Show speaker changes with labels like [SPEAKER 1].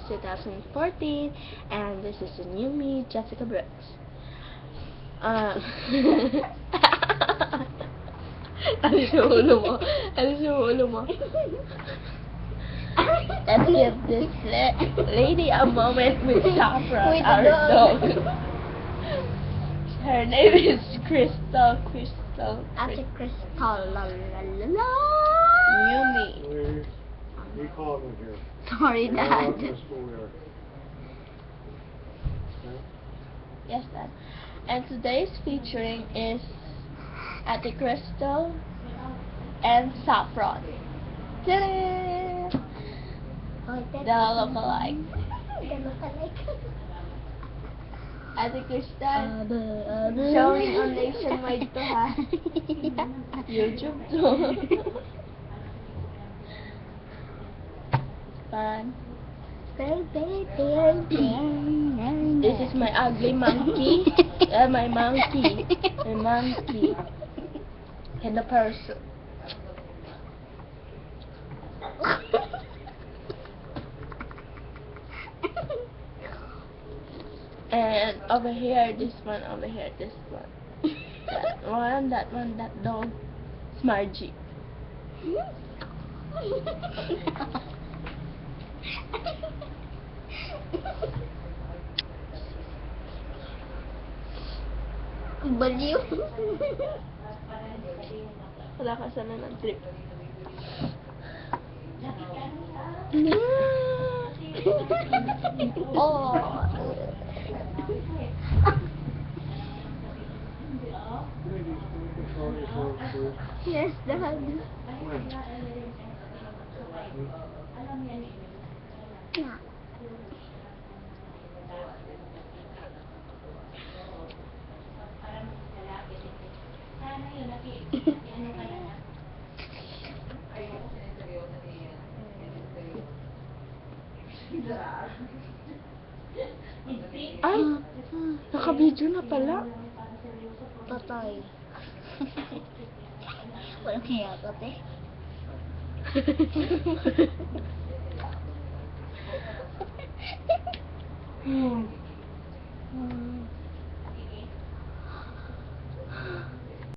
[SPEAKER 1] 2014, and this is the new me, Jessica Brooks. Alis yung ulo mo. Alis yung ulo mo. Let's give this lady a moment with Saffron, our dog. Her name is Crystal.
[SPEAKER 2] Ate Crystal, la la la la.
[SPEAKER 1] Yumi.
[SPEAKER 3] We call them here.
[SPEAKER 2] Sorry,
[SPEAKER 3] We're
[SPEAKER 2] Dad.
[SPEAKER 3] not in the school there.
[SPEAKER 1] Yes, Dad. And today's featuring is Ate Crystal and Saffron. Ta-da! The look-alike.
[SPEAKER 2] The look-alike.
[SPEAKER 1] Ate Crystal, showing on Nationwide to, ha? YouTube to. Fun. This is my ugly monkey. My monkey. My monkey. And the person. And over here, this one, over here, this one. That one, that dog. Smargy.
[SPEAKER 2] Baliw.
[SPEAKER 1] Wala ka sana ng trip.
[SPEAKER 2] Oh. Yes, Dad. Yeah.
[SPEAKER 1] Ay! Naka-video na pala.
[SPEAKER 2] Patay. Walang kaya ate.
[SPEAKER 1] Hmm.